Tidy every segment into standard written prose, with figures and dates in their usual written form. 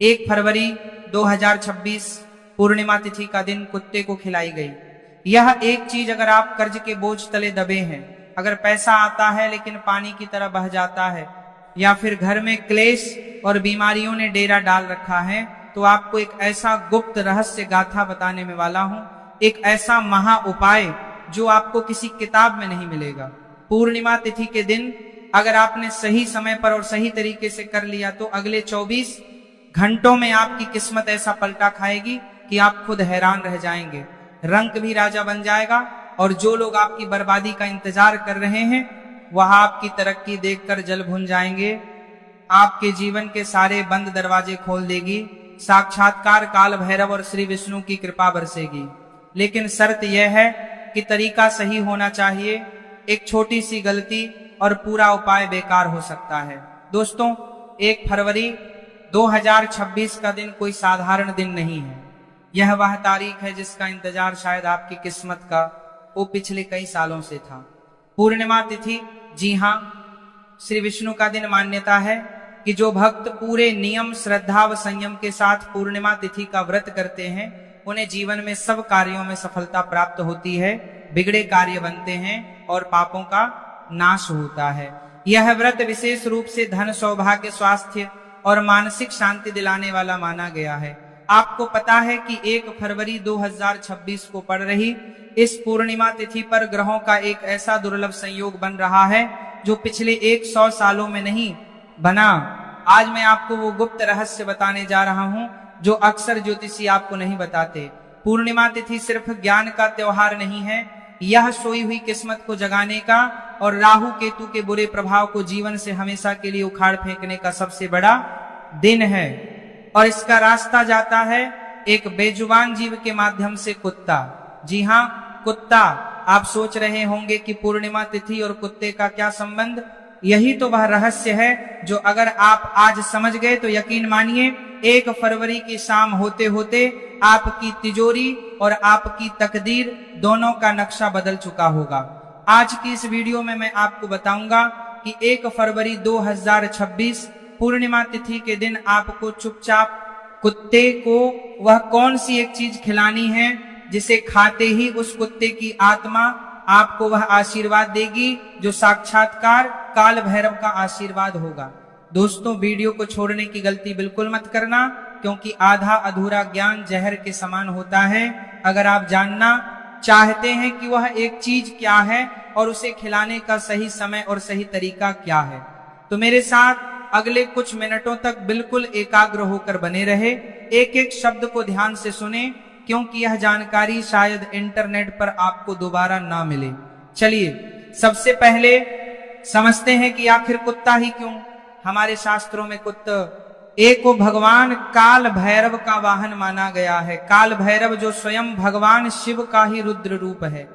1 फरवरी 2026 पूर्णिमा तिथि का दिन कुत्ते को खिलाई गई। यह एक चीज, अगर आप कर्ज के बोझ तले दबे हैं, अगर पैसा आता है लेकिन पानी की तरह बह जाता है, या फिर घर में क्लेश और बीमारियों ने डेरा डाल रखा है, तो आपको एक ऐसा गुप्त रहस्य गाथा बताने में वाला हूं, एक ऐसा महा उपाय जो आपको किसी किताब में नहीं मिलेगा। पूर्णिमा तिथि के दिन अगर आपने सही समय पर और सही तरीके से कर लिया तो अगले 24 घंटों में आपकी किस्मत ऐसा पलटा खाएगी कि आप खुद हैरान रह जाएंगे। रंक भी राजा बन जाएगा और जो लोग आपकी बर्बादी का इंतजार कर रहे हैं वह आपकी तरक्की देखकर जल भुन जाएंगे। आपके जीवन के सारे बंद दरवाजे खोल देगी। साक्षात्कार काल भैरव और श्री विष्णु की कृपा बरसेगी। लेकिन शर्त यह है कि तरीका सही होना चाहिए। एक छोटी सी गलती और पूरा उपाय बेकार हो सकता है। दोस्तों, 1 फरवरी 2026 का दिन कोई साधारण दिन नहीं है। यह वह तारीख है जिसका इंतजार शायद आपकी किस्मत का वो पिछले कई सालों से था। पूर्णिमा तिथि, जी हाँ, श्री विष्णु का दिन। मान्यता है कि जो भक्त पूरे नियम, श्रद्धा व संयम के साथ पूर्णिमा तिथि का व्रत करते हैं उन्हें जीवन में सब कार्यों में सफलता प्राप्त होती है, बिगड़े कार्य बनते हैं और पापों का नाश होता है। यह व्रत विशेष रूप से धन, सौभाग्य, स्वास्थ्य और मानसिक शांति दिलाने वाला माना गया है। आपको पता है कि 1 फरवरी 2026 को पड़ रही इस पूर्णिमा तिथि पर ग्रहों का एक ऐसा दुर्लभ संयोग बन रहा है जो पिछले 100 सालों में नहीं बना। आज मैं आपको वो गुप्त रहस्य बताने जा रहा हूं जो अक्सर ज्योतिषी आपको नहीं बताते। पूर्णिमा तिथि सिर्फ ज्ञान का त्योहार नहीं है, यह सोई हुई किस्मत को जगाने का और राहु केतु के बुरे प्रभाव को जीवन से हमेशा के लिए उखाड़ फेंकने का सबसे बड़ा दिन है। और इसका रास्ता जाता है एक बेजुबान जीव के माध्यम से, कुत्ता। जी हाँ, कुत्ता। आप सोच रहे होंगे कि पूर्णिमा तिथि और कुत्ते का क्या संबंध? यही तो वह रहस्य है जो अगर आप आज समझ गए तो यकीन मानिए 1 फरवरी की शाम होते होते आपकी तिजोरी और आपकी तकदीर दोनों का नक्शा बदल चुका होगा। आज की इस वीडियो में मैं आपको बताऊंगा कि 1 फरवरी 2026 पूर्णिमा तिथि के दिन आपको चुपचाप कुत्ते को वह कौन सी एक चीज खिलानी है जिसे खाते ही उस कुत्ते की आत्मा आपको वह आशीर्वाद देगी जो साक्षात्कार काल भैरव का आशीर्वाद होगा। दोस्तों, वीडियो को छोड़ने की गलती बिल्कुल मत करना, क्योंकि आधा अधूरा ज्ञान जहर के समान होता है। अगर आप जानना चाहते हैं कि वह एक चीज क्या है और उसे खिलाने का सही समय और सही तरीका क्या है, तो मेरे साथ अगले कुछ मिनटों तक बिल्कुल एकाग्र होकर बने रहे। एक एक शब्द को ध्यान से सुने, क्योंकि यह जानकारी शायद इंटरनेट पर आपको दोबारा ना मिले। चलिए, सबसे पहले समझते हैं कि आखिर कुत्ता ही क्यों। हमारे शास्त्रों में कुत्ता एक को भगवान काल भैरव का वाहन माना गया है। काल भैरव जो स्वयं भगवान शिव का ही रुद्र रूप है।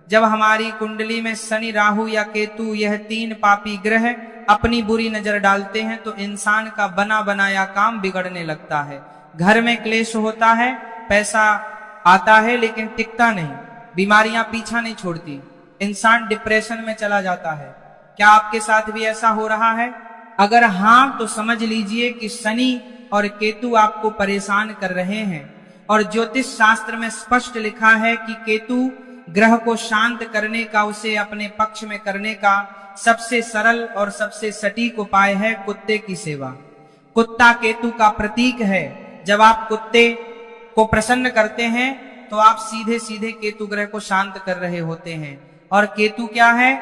जब हमारी कुंडली में शनि, राहु या केतु, यह 3 पापी ग्रह अपनी बुरी नजर डालते हैं तो इंसान का बना बनाया काम बिगड़ने लगता है। घर में क्लेश होता है, पैसा आता है लेकिन टिकता नहीं, बीमारियां पीछा नहीं छोड़ती, इंसान डिप्रेशन में चला जाता है। क्या आपके साथ भी ऐसा हो रहा है? अगर हाँ, तो समझ लीजिए कि शनि और केतु आपको परेशान कर रहे हैं। और ज्योतिष शास्त्र में स्पष्ट लिखा है कि केतु ग्रह को शांत करने का, उसे अपने पक्ष में करने का सबसे सरल और सबसे सटीक उपाय है कुत्ते की सेवा। कुत्ता केतु का प्रतीक है। जब आप कुत्ते को प्रसन्न करते हैं तो आप सीधे सीधे केतु ग्रह को शांत कर रहे होते हैं। और केतु क्या है?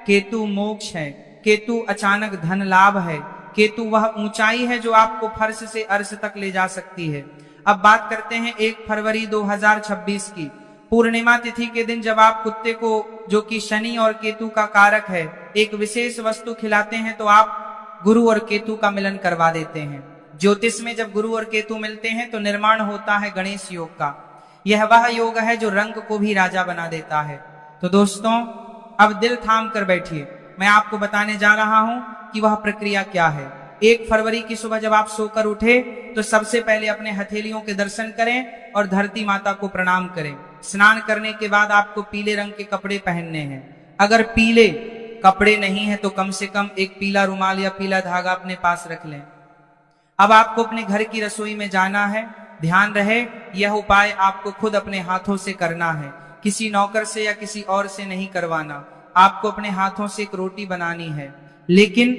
केतु मोक्ष है, केतु अचानक धन लाभ है, केतु वह ऊंचाई है जो आपको फर्श से अर्श तक ले जा सकती है। अब बात करते हैं 1 फरवरी 2026 की पूर्णिमा तिथि के दिन, जब आप कुत्ते को, जो कि शनि और केतु का कारक है, एक विशेष वस्तु खिलाते हैं तो आप गुरु और केतु का मिलन करवा देते हैं। ज्योतिष में जब गुरु और केतु मिलते हैं तो निर्माण होता है गणेश योग का। यह वह योग है जो रंग को भी राजा बना देता है। तो दोस्तों, अब दिल थाम कर बैठिए, मैं आपको बताने जा रहा हूं कि वह प्रक्रिया क्या है। 1 फरवरी की सुबह जब आप सोकर उठे तो सबसे पहले अपने हथेलियों के दर्शन करें और धरती माता को प्रणाम करें। स्नान करने के बाद आपको पीले रंग के कपड़े पहनने हैं। अगर पीले कपड़े नहीं है तो कम से कम एक पीला रुमाल या पीला धागा अपने पास रख लें। अब आपको अपने घर की रसोई में जाना है। ध्यान रहे, यह उपाय आपको खुद अपने हाथों से करना है, किसी नौकर से या किसी और से नहीं करवाना। आपको अपने हाथों से एक रोटी बनानी है, लेकिन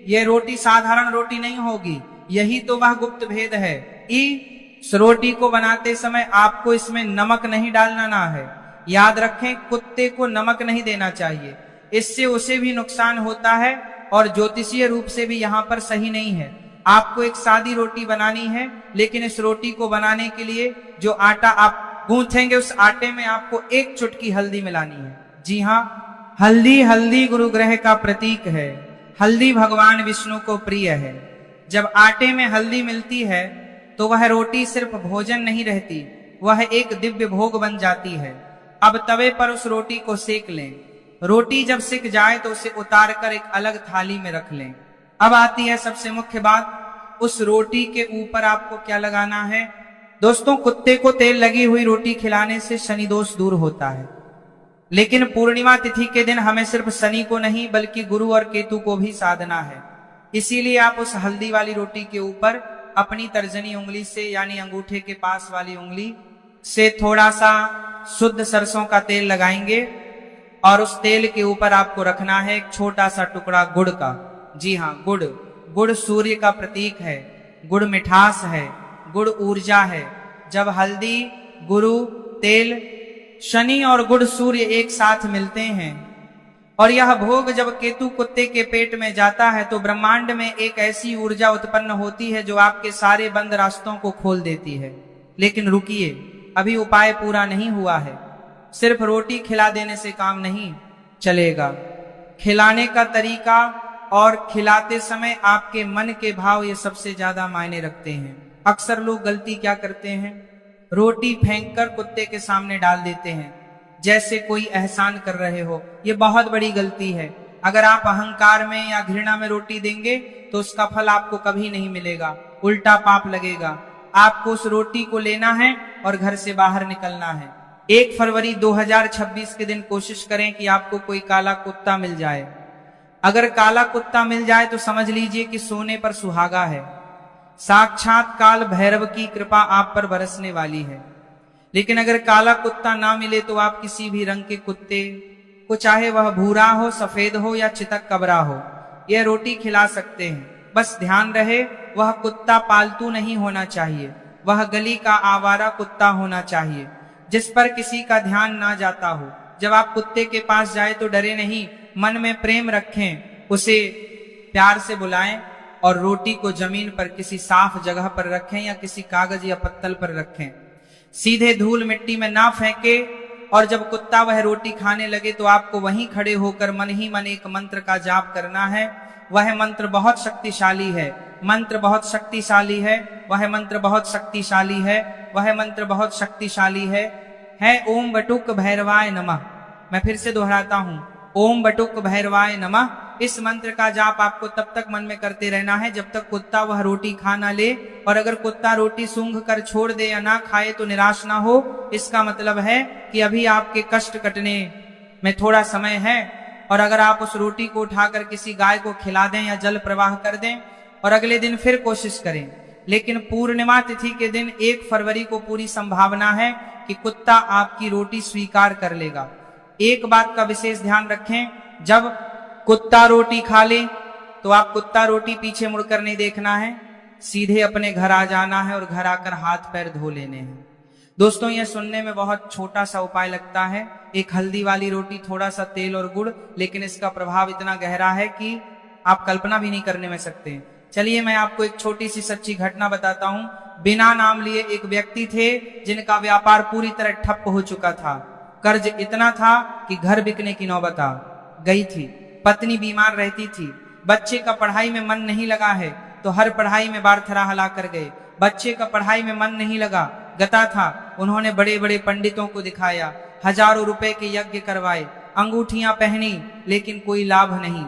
यह रोटी साधारण रोटी नहीं होगी। यही तो वह गुप्त भेद है। इस रोटी को बनाते समय आपको इसमें नमक नहीं डालना है। याद रखें, कुत्ते को नमक नहीं देना चाहिए, इससे उसे भी नुकसान होता है और ज्योतिषीय रूप से भी यहाँ पर सही नहीं है। आपको एक सादी रोटी बनानी है, लेकिन इस रोटी को बनाने के लिए जो आटा आप गूंथेंगे उस आटे में आपको एक चुटकी हल्दी मिलानी है। जी हाँ, हल्दी गुरु ग्रह का प्रतीक है। हल्दी भगवान विष्णु को प्रिय है। जब आटे में हल्दी मिलती है तो वह रोटी सिर्फ भोजन नहीं रहती, वह एक दिव्य भोग बन जाती है। अब तवे पर उस रोटी को सेक लें। रोटी जब सिक जाए तो उसे उतार कर एक अलग थाली में रख लें। अब आती है सबसे मुख्य बात, उस रोटी के ऊपर आपको क्या लगाना है। दोस्तों, कुत्ते को तेल लगी हुई रोटी खिलाने से शनि दोष दूर होता है, लेकिन पूर्णिमा तिथि के दिन हमें सिर्फ शनि को नहीं बल्कि गुरु और केतु को भी साधना है। इसीलिए आप उस हल्दी वाली रोटी के ऊपर अपनी तर्जनी उंगली से यानी अंगूठे के पास वाली उंगली से थोड़ा सा शुद्ध सरसों का तेल लगाएंगे और उस तेल के ऊपर आपको रखना है एक छोटा सा टुकड़ा गुड़ का। जी हाँ, गुड़ सूर्य का प्रतीक है, गुड़ मिठास है, गुड़ ऊर्जा है। जब हल्दी, गुरु, तेल, शनि और गुड़ सूर्य एक साथ मिलते हैं और यह भोग जब केतु कुत्ते के पेट में जाता है तो ब्रह्मांड में एक ऐसी ऊर्जा उत्पन्न होती है जो आपके सारे बंद रास्तों को खोल देती है। लेकिन रुकिए, अभी उपाय पूरा नहीं हुआ है। सिर्फ रोटी खिला देने से काम नहीं चलेगा। खिलाने का तरीका और खिलाते समय आपके मन के भाव ये सबसे ज्यादा मायने रखते हैं। अक्सर लोग गलती क्या करते हैं, रोटी फेंककर कुत्ते के सामने डाल देते हैं जैसे कोई एहसान कर रहे हो। ये बहुत बड़ी गलती है। अगर आप अहंकार में या घृणा में रोटी देंगे तो उसका फल आपको कभी नहीं मिलेगा, उल्टा पाप लगेगा। आपको उस रोटी को लेना है और घर से बाहर निकलना है। 1 फरवरी 2026 के दिन कोशिश करें कि आपको कोई काला कुत्ता मिल जाए। अगर काला कुत्ता मिल जाए तो समझ लीजिए कि सोने पर सुहागा है। साक्षात काल भैरव की कृपा आप पर बरसने वाली है। लेकिन अगर काला कुत्ता ना मिले तो आप किसी भी रंग के कुत्ते को, चाहे वह भूरा हो, सफेद हो या चितक कबरा हो, यह रोटी खिला सकते हैं। बस ध्यान रहे, वह कुत्ता पालतू नहीं होना चाहिए, वह गली का आवारा कुत्ता होना चाहिए जिस पर किसी का ध्यान ना जाता हो। जब आप कुत्ते के पास जाए तो डरे नहीं, मन में प्रेम रखें, उसे प्यार से बुलाएं और रोटी को जमीन पर किसी साफ जगह पर रखें या किसी कागज या पत्तल पर रखें। सीधे धूल मिट्टी में ना फेंके। और जब कुत्ता वह रोटी खाने लगे तो आपको वहीं खड़े होकर मन ही मन एक मंत्र का जाप करना है। वह मंत्र बहुत शक्तिशाली है, मंत्र बहुत शक्तिशाली है, वह मंत्र बहुत शक्तिशाली है, वह मंत्र बहुत शक्तिशाली है ओम बटुक भैरवाय नमः। मैं फिर से दोहराता हूँ, ओम बटुक भैरवाय नमः। इस मंत्र का जाप आपको तब तक मन में करते रहना है जब तक कुत्ता वह रोटी खा ना ले। और अगर कुत्ता रोटी सूंघ कर छोड़ दे या ना खाए तो निराश ना हो। इसका मतलब है कि अभी आपके कष्ट कटने में थोड़ा समय है। और अगर आप उस रोटी को उठाकर किसी गाय को खिला दें या जल प्रवाह कर दें और अगले दिन फिर कोशिश करें। लेकिन पूर्णिमा तिथि के दिन 1 फरवरी को पूरी संभावना है कि कुत्ता आपकी रोटी स्वीकार कर लेगा। एक बात का विशेष ध्यान रखें, जब कुत्ता रोटी खा ले तो आप कुत्ता रोटी पीछे मुड़कर नहीं देखना है, सीधे अपने घर आ जाना है और घर आकर हाथ पैर धो लेने हैं। दोस्तों, यह सुनने में बहुत छोटा सा उपाय लगता है, एक हल्दी वाली रोटी, थोड़ा सा तेल और गुड़, लेकिन इसका प्रभाव इतना गहरा है कि आप कल्पना भी नहीं करने में सकते। चलिए मैं आपको एक छोटी सी सच्ची घटना बताता हूँ। बिना नाम लिए एक व्यक्ति थे जिनका व्यापार पूरी तरह ठप हो चुका था। कर्ज इतना था कि घर बिकने की नौबत आ गई थी। पत्नी बीमार रहती थी, बच्चे का पढ़ाई में मन नहीं लगा है तो हर पढ़ाई में बार थरा हला कर गए। बच्चे का पढ़ाई में मन नहीं लगा, गता था, उन्होंने बड़े बड़े पंडितों को दिखाया, हजारों रुपए के यज्ञ करवाए, अंगूठियां पहनी, लेकिन कोई लाभ नहीं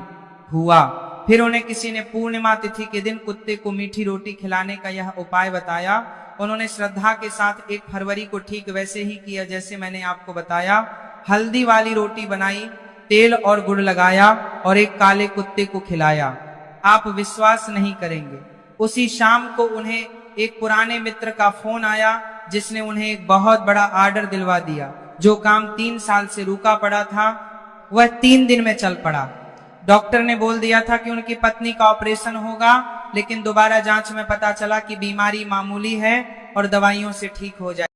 हुआ। फिर उन्हें किसी ने पूर्णिमा तिथि के दिन कुत्ते को मीठी रोटी खिलाने का यह उपाय बताया। उन्होंने श्रद्धा के साथ 1 फरवरी को ठीक वैसे ही किया जैसे मैंने आपको बताया। हल्दी वाली रोटी बनाई, तेल और गुड़ लगाया और एक काले कुत्ते को खिलाया। आप विश्वास नहीं करेंगे, उसी शाम को उन्हें एक पुराने मित्र का फोन आया, जिसने उन्हें एक बहुत बड़ा ऑर्डर दिलवा दिया। जो काम 3 साल से रुका पड़ा था, वह 3 दिन में चल पड़ा। डॉक्टर ने बोल दिया था कि उनकी पत्नी का ऑपरेशन होगा, लेकिन दोबारा जांच में पता चला कि बीमारी मामूली है और दवाइयों से ठीक हो जाए।